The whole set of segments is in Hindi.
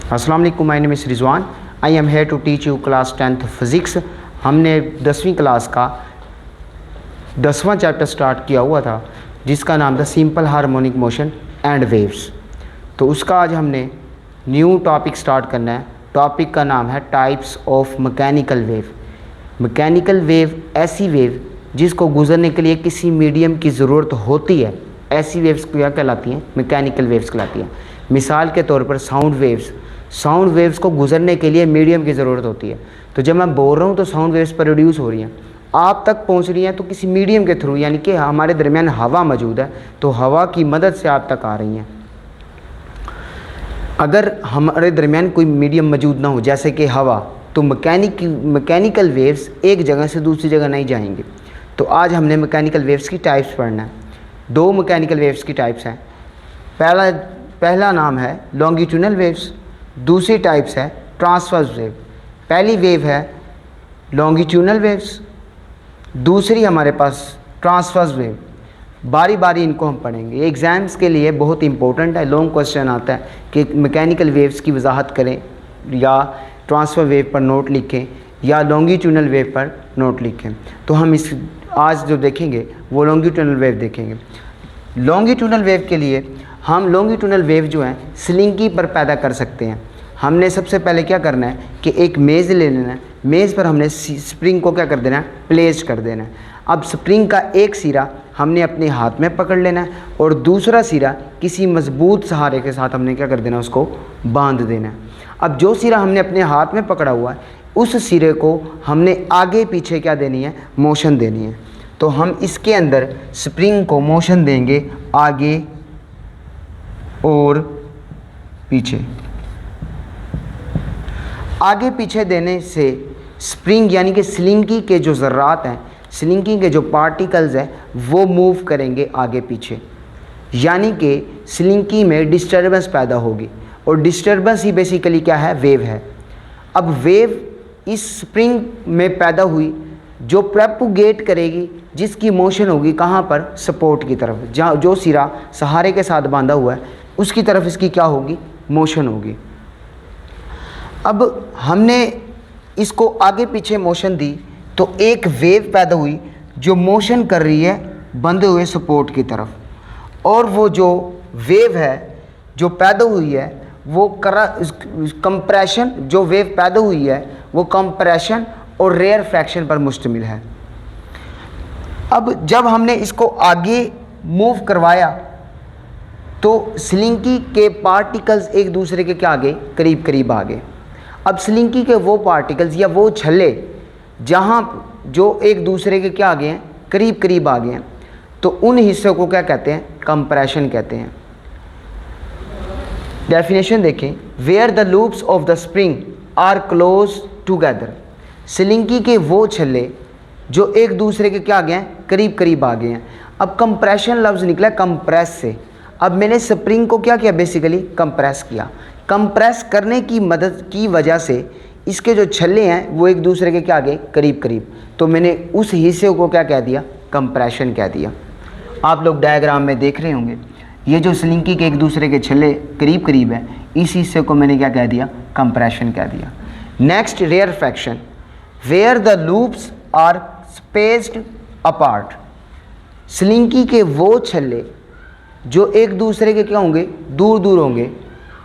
अस्सलाम वालेकुम, my name is Rizwan. I am here to teach you class 10th physics. हमने 10वीं क्लास का 10वां चैप्टर स्टार्ट किया हुआ था जिसका नाम था simple harmonic motion and waves. तो उसका आज हमने न्यू टॉपिक स्टार्ट करना है। टॉपिक का नाम है types of mechanical wave. Mechanical wave ऐसी वेव जिसको गुजरने के लिए किसी मीडियम की ज़रूरत होती है, ऐसी वेव्स क्या कहलाती हैं? मैकेनिकल वेव्स कहलाती हैं। मिसाल के तौर पर साउंड वेव्स को गुजरने के लिए मीडियम की ज़रूरत होती है। तो जब मैं बोल रहा हूँ तो साउंड वेव्स प्रोड्यूस हो रही हैं, आप तक पहुँच रही हैं तो किसी मीडियम के थ्रू, यानी कि हमारे दरमियान हवा मौजूद है तो हवा की मदद से आप तक आ रही हैं। अगर हमारे दरमियान कोई मीडियम मौजूद ना हो जैसे कि हवा, तो मैकेनिकल वेव्स एक जगह से दूसरी जगह नहीं जाएंगे। तो आज हमने मैकेनिकल वेव्स की टाइप्स पढ़ना है। दो मैकेनिकल वेव्स की टाइप्स हैं। पहला नाम है लॉन्गिट्यूडनल वेव्स, दूसरी टाइप्स है ट्रांसवर्स वेव। पहली वेव है लॉन्गिट्यूडनल वेव्स, दूसरी हमारे पास ट्रांसवर्स वेव। बारी बारी इनको हम पढ़ेंगे। एग्ज़ाम्स के लिए बहुत इंपॉर्टेंट है। लॉन्ग क्वेश्चन आता है कि मैकेनिकल वेव्स की वजाहत करें, या ट्रांसफर वेव पर नोट लिखें या लॉन्गिट्यूडनल वेव पर नोट लिखें। तो हम इस आज जो देखेंगे वो लॉन्गिट्यूडनल वेव देखेंगे। लॉन्गिट्यूडनल वेव के लिए हम लॉन्गिट्यूडनल वेव जो है स्लिंगी पर पैदा कर सकते हैं। हमने सबसे पहले क्या करना है कि एक मेज़ ले लेना है, मेज़ पर हमने स्प्रिंग को क्या कर देना है? प्लेस कर देना है। अब स्प्रिंग का एक सिरा हमने अपने हाथ में पकड़ लेना है और दूसरा सिरा किसी मजबूत सहारे के साथ हमने क्या कर देना है? उसको बांध देना है। अब जो सिरा हमने अपने हाथ में पकड़ा हुआ है उस सिरे को हमने आगे पीछे क्या देनी है? मोशन देनी है। तो हम इसके अंदर स्प्रिंग को मोशन देंगे आगे और पीछे। आगे पीछे देने से स्प्रिंग यानी कि स्लिंगी के जो ज़र्रात हैं, स्लिंगी के जो पार्टिकल्स हैं वो मूव करेंगे आगे पीछे, यानी कि स्लिंगी में डिस्टर्बेंस पैदा होगी। और डिस्टर्बेंस ही बेसिकली क्या है? वेव है। अब वेव इस स्प्रिंग में पैदा हुई जो प्रोपगेट करेगी, जिसकी मोशन होगी कहाँ पर? सपोर्ट की तरफ, जहाँ जो सिरा सहारे के साथ बांधा हुआ है उसकी तरफ इसकी क्या होगी? मोशन होगी। अब हमने इसको आगे पीछे मोशन दी तो एक वेव पैदा हुई जो मोशन कर रही है बंधे हुए सपोर्ट की तरफ, और वो जो वेव है जो पैदा हुई है वो कंप्रेशन, जो वेव पैदा हुई है वो कंप्रेशन और रेयरफैक्शन पर मुश्तमिल है। अब जब हमने इसको आगे मूव करवाया तो स्लिंगी के पार्टिकल्स एक दूसरे के क्या आ गए? करीब करीब आ गए। अब स्लिंगी के वो पार्टिकल्स या वो छल्ले जहाँ जो एक दूसरे के क्या आ गए हैं? करीब करीब आ गए हैं, तो उन हिस्सों को क्या कहते हैं? कंप्रेशन कहते हैं। डेफिनेशन देखें, where the loops of the spring are close together. Slinky के वो छल्ले जो एक दूसरे के क्या आ गए हैं? करीब करीब आ गए हैं। अब कंप्रेशन लफ्ज़ निकला कंप्रेस से। अब मैंने स्प्रिंग को क्या किया? बेसिकली कंप्रेस किया। कंप्रेस करने की मदद की वजह से इसके जो छल्ले हैं वो एक दूसरे के क्या आ गए? करीब करीब। तो मैंने उस हिस्से को क्या कह दिया? कंप्रेशन कह दिया। आप लोग डायग्राम में देख रहे होंगे, ये जो स्लिंगी के एक दूसरे के छल्ले करीब करीब हैं, इस हिस्से को मैंने क्या कह दिया? कंप्रेशन कह दिया। Next, rarefaction, where the loops are spaced apart. Slinky के वो छल्ले जो एक दूसरे के क्या होंगे? दूर दूर होंगे,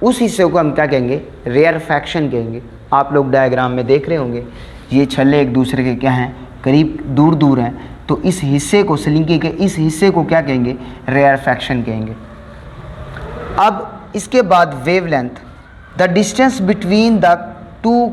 उस हिस्से को हम क्या कहेंगे? रेयरफैक्शन कहेंगे। आप लोग डायग्राम में देख रहे होंगे, ये छल्ले एक दूसरे के क्या हैं? करीब दूर दूर हैं, तो इस हिस्से को, स्लिंगी के इस हिस्से को क्या कहेंगे? रेयरफैक्शन कहेंगे। अब इसके बाद wavelength, the distance between the two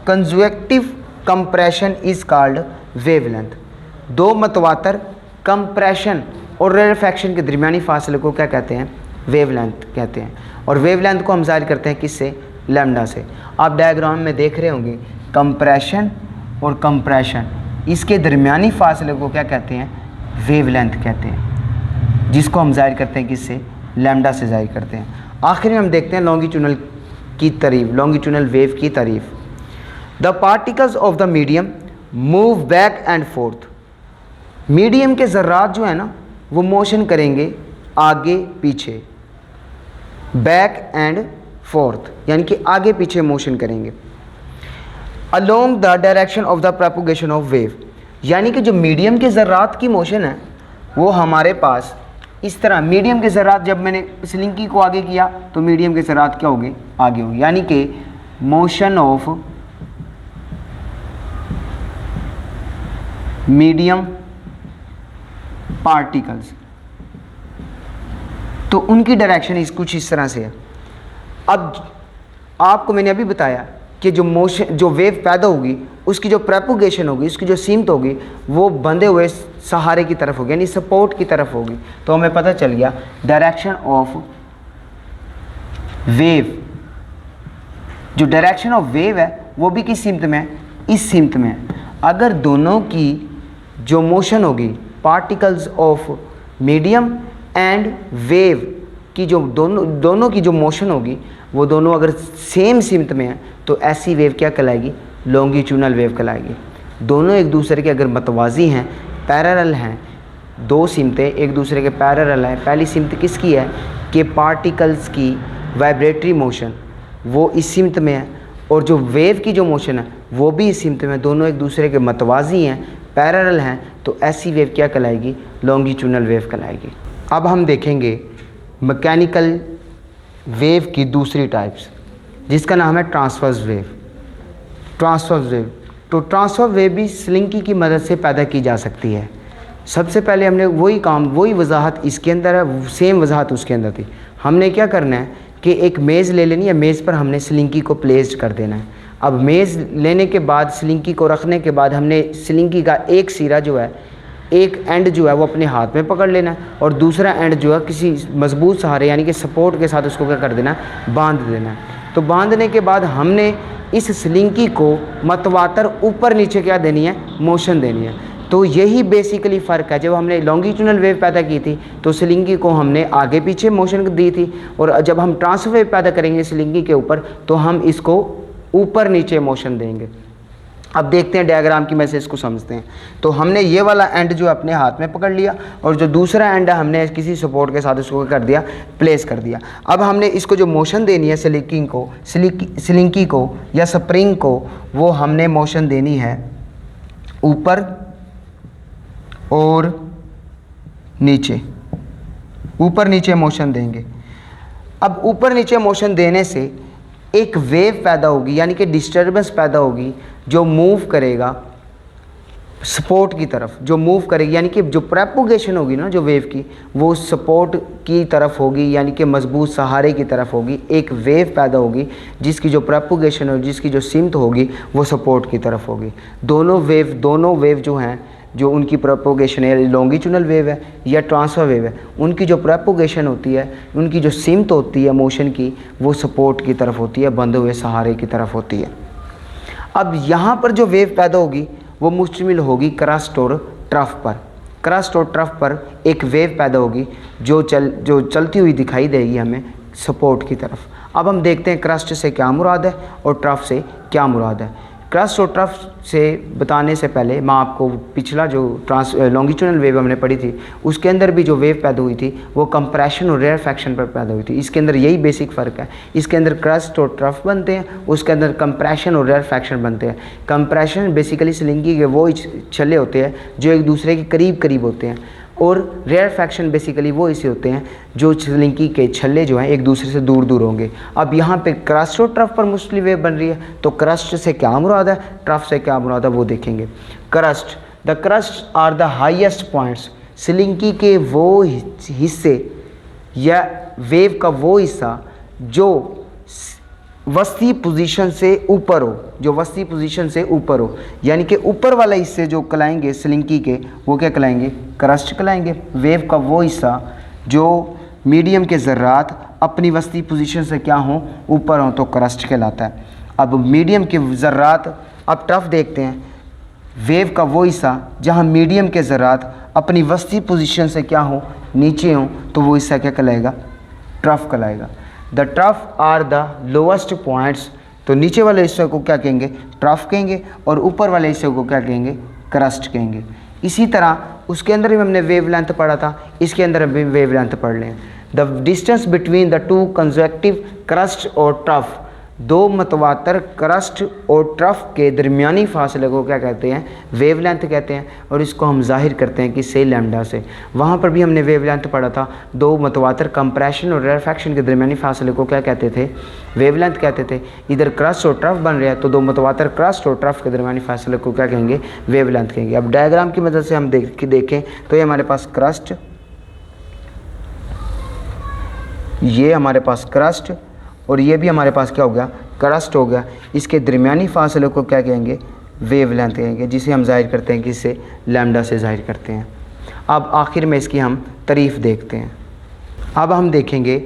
consecutive compression is called wavelength. दो मतवातर कंप्रेशन और रेयरफैक्शन के दरमियानी फासले को क्या कहते हैं? वेवलेंथ कहते हैं। और वेवलेंथ को हम जाहिर करते हैं किससे? लैम्डा से। आप डायग्राम में देख रहे होंगे, कंप्रेशन और कंप्रेशन, इसके दरमियानी फासले को क्या कहते हैं? वेवलेंथ कहते हैं, जिसको हम जाहिर करते हैं किससे? लैम्डा से जाहिर करते हैं। आखिर में हम देखते हैं लॉन्गिट्यूडनल की तारीफ, लॉन्गिट्यूडनल वेव की तारीफ। The particles of the medium move back and fourth. Medium के ज़र्रात जो है ना वो मोशन करेंगे आगे पीछे, बैक एंड फोर्थ, यानी कि आगे पीछे मोशन करेंगे। Along the direction of the propagation of wave, यानी कि जो मीडियम के ज़र्रात की मोशन है वो हमारे पास इस तरह, मीडियम के ज़र्रात जब मैंने स्लिंकी को आगे किया तो मीडियम के ज़र्रात क्या हो गए, आगे हो, यानी कि मोशन ऑफ मीडियम पार्टिकल्स, तो उनकी डायरेक्शन कुछ इस तरह से है। अब आपको मैंने अभी बताया कि जो मोशन, जो वेव पैदा होगी उसकी जो प्रोपोगेशन होगी, उसकी जो सीमत होगी वो बंधे हुए सहारे की तरफ होगी, यानी सपोर्ट की तरफ होगी। तो हमें पता चल गया डायरेक्शन ऑफ वेव, जो डायरेक्शन ऑफ वेव है वो भी किस सीमत में है, इस सीमत में है। अगर दोनों की जो मोशन होगी, particles of medium and wave की जो दोनों की जो मोशन होगी वो दोनों अगर सेम सीमत में है तो ऐसी वेव क्या कहलाएगी, लॉन्गिट्यूडनल वेव कहलाएगी। दोनों एक दूसरे के अगर मतवाजी हैं, पैरेलल हैं, दो सीमतें एक दूसरे के पैरेलल हैं, पहली सीमत किसकी है कि पार्टिकल्स की वाइब्रेटरी मोशन वो इस सीमत में है और जो वेव की जो मोशन है वो भी इस सीमत में, दोनों एक दूसरे के मतवाजी हैं, पैरेलल हैं, तो ऐसी वेव क्या कहलाएगी, लॉन्गिट्यूडनल वेव कहलाएगी। अब हम देखेंगे मैकेनिकल वेव की दूसरी टाइप्स, जिसका नाम है ट्रांसवर्स वेव। ट्रांसवर्स वेव, तो ट्रांसफर वेव भी स्लिंकी की मदद से पैदा की जा सकती है। सबसे पहले हमने वही वजाहत इसके अंदर है, सेम वजाहत उसके अंदर थी। हमने क्या करना है कि एक मेज़ ले लेनी है, मेज़ पर हमने स्लिंकी को प्लेस कर देना है। अब मेज़ लेने के बाद स्लिंकी को रखने के बाद हमने स्लिंकी का एक सिरा जो है, एक एंड जो है वो अपने हाथ में पकड़ लेना है और दूसरा एंड जो है किसी मजबूत सहारे यानी कि सपोर्ट के साथ उसको क्या कर देना है, बांध देना है। तो बांधने के बाद हमने इस स्लिंकी को मतवातर ऊपर नीचे क्या देनी है, मोशन देनी है। तो यही बेसिकली फ़र्क है। जब हमने लॉन्गिट्यूडनल वेव पैदा की थी तो स्लिंगी को हमने आगे पीछे मोशन दी थी, और जब हम ट्रांसफर वेव पैदा करेंगे स्लिंगी के ऊपर तो हम इसको ऊपर नीचे मोशन देंगे। अब देखते हैं डायग्राम की मदद से इसको समझते हैं। तो हमने ये वाला एंड जो अपने हाथ में पकड़ लिया और जो दूसरा एंड है हमने किसी सपोर्ट के साथ उसको कर दिया, प्लेस कर दिया। अब हमने इसको जो मोशन देनी है स्लिंकी को या स्प्रिंग को, वो हमने मोशन देनी है ऊपर और नीचे, ऊपर नीचे मोशन देंगे। अब ऊपर नीचे मोशन देने से एक वेव पैदा होगी, यानी कि डिस्टर्बेंस पैदा होगी जो मूव करेगा सपोर्ट की तरफ, जो मूव करेगी, यानी कि जो प्रोपोगेशन होगी ना जो वेव की, वो सपोर्ट की तरफ होगी, यानी कि मजबूत सहारे की तरफ होगी। एक वेव पैदा होगी जिसकी जो प्रोपोगेशन होगी, जिसकी जो सिमत होगी वो सपोर्ट की तरफ होगी। दोनों वेव जो हैं, जो उनकी प्रोपोगेशन है, लॉन्गिट्यूडनल वेव है या ट्रांसफर वेव है, उनकी जो प्रोपोगेशन होती है, उनकी जो सिमत होती है मोशन की, वो सपोर्ट की तरफ होती है, बंधे हुए सहारे की तरफ होती है। अब यहाँ पर जो वेव पैदा होगी वो मुश्तमिल होगी क्रस्ट और ट्रफ पर। क्रस्ट और ट्रफ पर एक वेव पैदा होगी जो चलती हुई दिखाई देगी हमें सपोर्ट की तरफ। अब हम देखते हैं क्रस्ट से क्या मुराद है और ट्रफ से क्या मुराद है। क्रस्ट और ट्रफ से बताने से पहले मैं आपको पिछला जो लॉन्गिट्यूडनल वेव हमने पढ़ी थी उसके अंदर भी जो वेव पैदा हुई थी वो कंप्रेशन और रेयरफैक्शन पर पैदा हुई थी। इसके अंदर यही बेसिक फ़र्क है। इसके अंदर क्रस्ट और ट्रफ बनते हैं, उसके अंदर कंप्रेशन और रेयरफैक्शन बनते हैं। कंप्रेशन बेसिकली स्लिंगी के वो छल्ले होते हैं जो एक दूसरे के करीब करीब होते हैं, और रेयरफैक्शन बेसिकली वो ऐसे होते हैं जो स्लिंकी के छल्ले जो हैं एक दूसरे से दूर दूर होंगे। अब यहाँ पे क्रस्ट और ट्रफ पर मुश्तमिल वेव बन रही है, तो क्रस्ट से क्या मुराद है, ट्रफ से क्या मुराद है वो देखेंगे। Crust, the crust are the highest points, slinky के वो हिस्से या वेव का वो हिस्सा जो वस्ती पोजीशन से ऊपर हो, जो वस्ती पोजीशन से ऊपर हो, यानी कि ऊपर वाला हिस्से जो कहलाएंगे स्लिंकी के वो क्या कहलाएंगे, क्रस्ट कहलाएंगे। वेव का वो हिस्सा जो मीडियम के ज़र्रात अपनी वस्ती पोजीशन से क्या हों, ऊपर हों, तो क्रस्ट कहलाता है। अब मीडियम के ज़र्रात, अब ट्रफ देखते हैं, वेव का वो हिस्सा जहाँ मीडियम के ज़र्रात अपनी वस्ती पोजीशन से क्या हों, नीचे हों, तो वो हिस्सा क्या कहलाएगा, ट्रफ कहलाएगा। The trough are the lowest points, तो नीचे वाले हिस्से को क्या कहेंगे, ट्रफ कहेंगे, और ऊपर वाले हिस्से को क्या कहेंगे, क्रस्ट कहेंगे। इसी तरह उसके अंदर भी हमने वेव लेंथ पढ़ा था, इसके अंदर भी वेव लेंथ पढ़ लें। The distance between the to consecutive crust और ट्रफ, दो मतवातर क्रस्ट और ट्रफ के दरमियानी फासले को क्या कहते हैं, वेवलेंथ कहते हैं। और इसको हम जाहिर करते हैं किससे, लैम्डा से। वहाँ पर भी हमने वेवलेंथ पढ़ा था, दो मतवातर कंप्रेशन और रेरफेक्शन के दरमियानी फासले को क्या कहते थे, वेवलेंथ कहते थे। इधर क्रस्ट और ट्रफ बन रहा है तो दो मतवातर क्रस्ट और ट्रफ के दरमियानी फासले को क्या कहेंगे, वेवलेंथ कहेंगे। अब डायग्राम की मदद से हम देखें तो ये हमारे पास क्रस्ट, ये हमारे पास क्रस्ट और ये भी हमारे पास क्या हो गया, क्रस्ट हो गया। इसके दरमियानी फासले को क्या कहेंगे, वेवलेंथ कहेंगे, जिसे हम जाहिर करते हैं किससे, लैम्डा से जाहिर करते हैं। अब आखिर में इसकी हम तारीफ़ देखते हैं। अब हम देखेंगे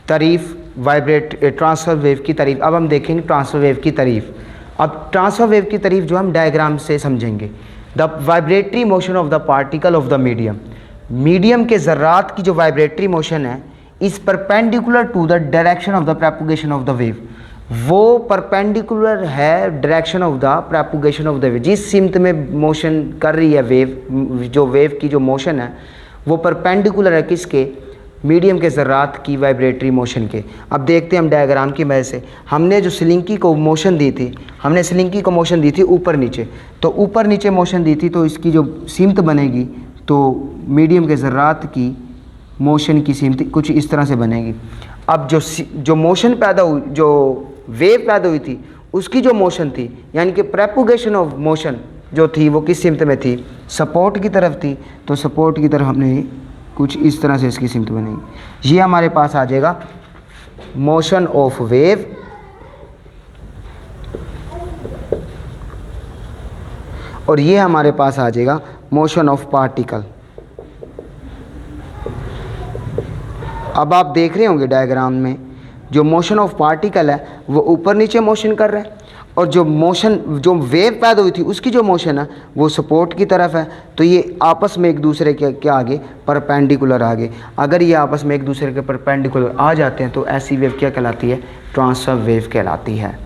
तारीफ़ ट्रांसफ़र वेव की तारीफ़। अब हम देखेंगे ट्रांसफ़र वेव की तारीफ़। अब ट्रांसफ़र वेव की तारीफ़ जो हम डायग्राम से समझेंगे। The vibratory motion of the particle of the medium, medium के ज़र्रात की जो वाइब्रेटरी मोशन है is perpendicular to the direction of the propagation of the wave, वो परपेंडिकुलर है direction of the propagation of the wave. जिस सिमत में मोशन कर रही है वेव, जो वेव की जो मोशन है वो परपेंडिकुलर है किसके, मीडियम के ज़र्रात की वाइब्रेटरी मोशन के। अब देखते हैं हम डायग्राम की मदद से। हमने जो स्लिंकी को मोशन दी थी, हमने स्लिंकी को मोशन दी थी ऊपर नीचे, तो ऊपर नीचे मोशन दी थी तो इसकी जो सिमत बनेगी तो मीडियम के ज़र्रात की मोशन की सिमत कुछ इस तरह से बनेगी। अब जो मोशन पैदा हुई, जो वेव पैदा हुई थी उसकी जो मोशन थी, यानी कि प्रोपगेशन ऑफ मोशन जो थी वो किस सिमत में थी, सपोर्ट की तरफ थी। तो सपोर्ट की तरफ हमने कुछ इस तरह से इसकी सिमत बनेगी। ये हमारे पास आ जाएगा मोशन ऑफ वेव, और ये हमारे पास आ जाएगा मोशन ऑफ पार्टिकल। अब आप देख रहे होंगे डायग्राम में जो मोशन ऑफ पार्टिकल है वो ऊपर नीचे मोशन कर रहा है, और जो वेव पैदा हुई थी उसकी जो मोशन है वो सपोर्ट की तरफ है। तो ये आपस में एक दूसरे के क्या आगे, परपेंडिकुलर आगे। अगर ये आपस में एक दूसरे के परपेंडिकुलर आ जाते हैं तो ऐसी वेव क्या कहलाती है, ट्रांसफर वेव कहलाती है।